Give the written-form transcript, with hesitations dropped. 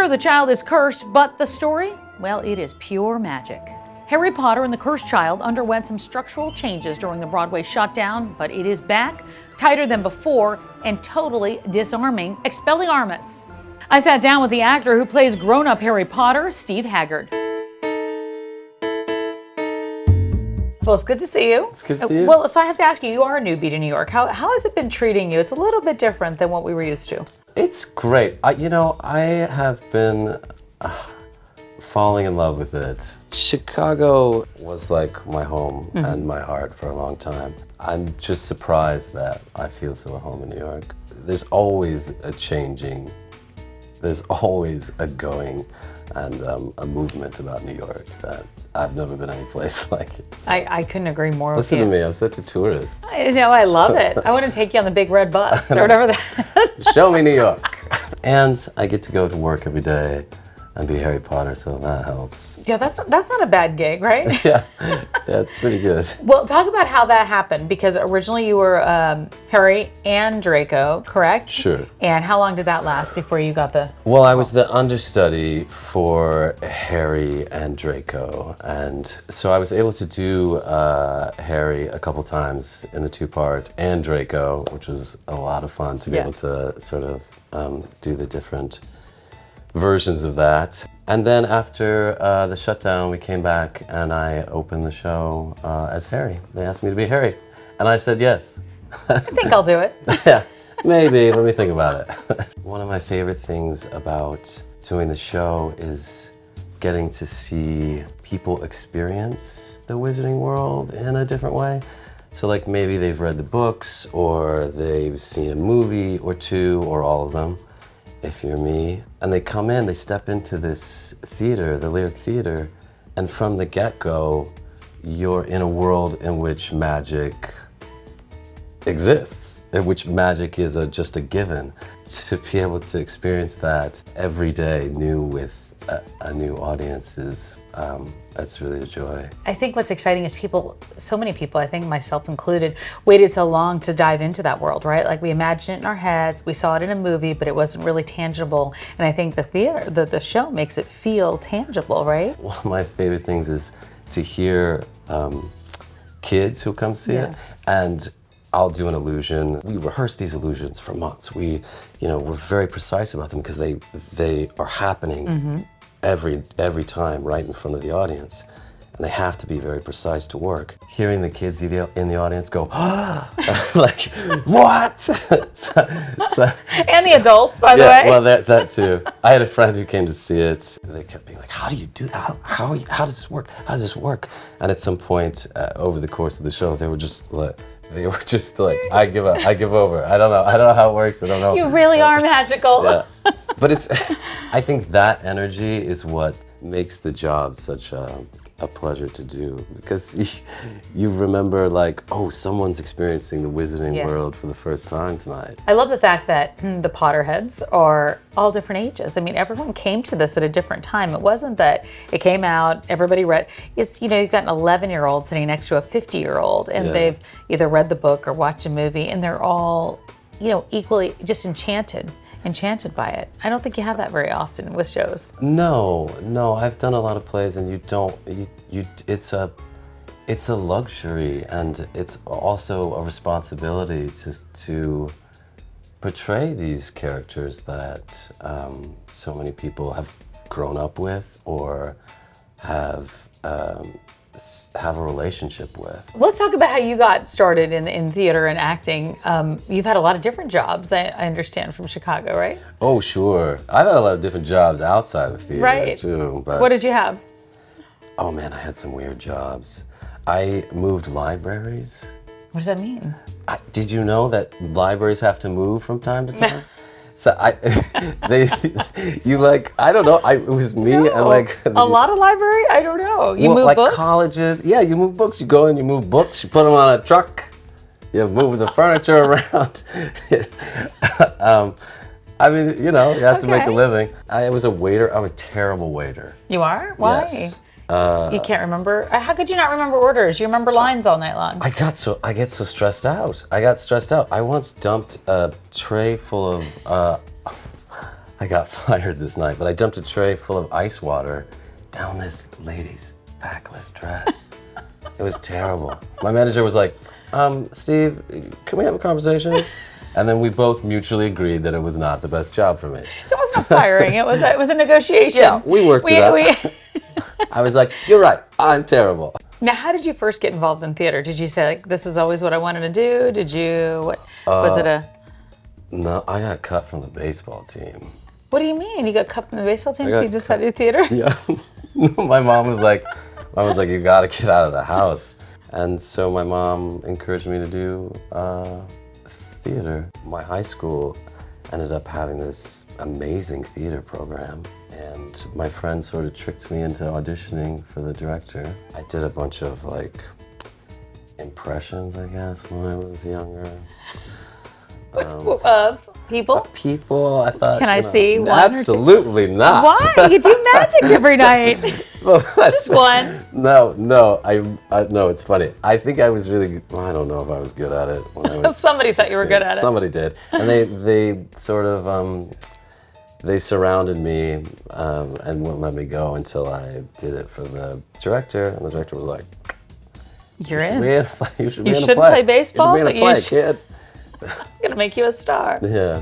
sure the child is cursed, but the story, well, it is pure magic. Harry Potter and the Cursed Child underwent some structural changes during the Broadway shutdown, but it is back, tighter than before, and totally disarming Expelliarmus. I sat down with the actor who plays grown-up Harry Potter, Steve Haggard. Well, it's good to see you. It's good to see you. Well, so I have to ask you, you are a newbie to New York. How has it been treating you? It's a little bit different than what we were used to. It's great. I have been falling in love with it. Chicago was like my home and my heart for a long time. I'm just surprised that I feel so at home in New York. There's always a changing, there's always a going and a movement about New York that I've never been any place like it. I couldn't agree more with you. Listen to me, I'm such a tourist. I know, I love it. I want to take you on the big red bus or whatever that is. Show me New York. And I get to go to work every day and be Harry Potter, so that helps. Yeah, that's not a bad gig, right? Yeah, it's pretty good. Well, talk about how that happened, because originally you were Harry and Draco, correct? Sure. And how long did that last before you got the... Well, I was the understudy for Harry and Draco, and so I was able to do Harry a couple times in the two-part, and Draco, which was a lot of fun to be able to sort of do the different versions of that. And then after the shutdown, we came back and I opened the show as Harry. They asked me to be Harry, and I said yes. I think I'll do it. Yeah, maybe, let me think about it. One of my favorite things about doing the show is getting to see people experience the Wizarding world in a different way. So like maybe they've read the books, or they've seen a movie or two, or all of them, if you're me, and they come in, they step into this theater, the Lyric Theater, and from the get-go, you're in a world in which magic exists, in which magic is just a given. To be able to experience that every day new with a new audience is, that's really a joy. I think what's exciting is so many people, I think myself included, waited so long to dive into that world, right? Like we imagined it in our heads, we saw it in a movie, but it wasn't really tangible. And I think the theater, the show makes it feel tangible, right? One of my favorite things is to hear kids who come see it, and I'll do an illusion. We rehearse these illusions for months. We're very precise about them because they are happening every time right in front of the audience. And they have to be very precise to work. Hearing the kids in the audience go, ah, like, what? And the adults, by the way. Well, that too. I had a friend who came to see it. They kept being like, how do you do that? How does this work? How does this work? And at some point over the course of the show, they were just like, I give up, I give over. I don't know how it works, I don't know. You really are magical. Yeah. But I think that energy is what makes the job such a pleasure to do, because you remember like, oh, someone's experiencing the Wizarding world for the first time tonight. I love the fact that the Potterheads are all different ages. I mean, everyone came to this at a different time. It wasn't that it came out, everybody read. It's, you've got an 11-year-old sitting next to a 50-year-old, and they've either read the book or watched a movie, and they're all, equally just enchanted by it. I don't think you have that very often with shows. No, I've done a lot of plays, and it's a luxury, and it's also a responsibility to portray these characters that so many people have grown up with or have a relationship with. Let's talk about how you got started in theater and acting. You've had a lot of different jobs, I understand, from Chicago, right? Oh, sure. I've had a lot of different jobs outside of theater, too. But what did you have? Oh, man, I had some weird jobs. I moved libraries. What does that mean? Did you know that libraries have to move from time to time? So I don't know. It was me and like a lot of library. I don't know. You move books? Colleges. Yeah, you move books. You go in, you move books. You put them on a truck. You move the furniture around. I mean, you have to make a living. I was a waiter. I'm a terrible waiter. You are? Why? Yes. You can't remember? How could you not remember orders? You remember lines all night long. I get so stressed out. I got stressed out. I once dumped a tray full of, I got fired this night, but I dumped a tray full of ice water down this lady's backless dress. It was terrible. My manager was like, Steve, can we have a conversation? And then we both mutually agreed that it was not the best job for me. So it wasn't a firing, it was a negotiation. Yeah, we worked it out. I was like, you're right, I'm terrible. Now, how did you first get involved in theater? Did you say, like, this is always what I wanted to do? Did you, was it a... No, I got cut from the baseball team. What do you mean? You got cut from the baseball team, so you just had to do theater? Yeah. My mom was like, you gotta get out of the house. And so my mom encouraged me to do theater. My high school ended up having this amazing theater program, and my friend sort of tricked me into auditioning for the director. I did a bunch of like impressions, I guess, when I was younger. Of people? People, I thought. Can I see one? Absolutely not. Why? You do magic every night. Well, Just one. No, no, it's funny. I think I was really, I don't know if I was good at it when I was Somebody thought you were good at it. Somebody did. And they sort of, they surrounded me and wouldn't let me go until I did it for the director. And the director was like, You're in. You should be in a play. You shouldn't play baseball, you should be in a play, kid. I'm going to make you a star. Yeah.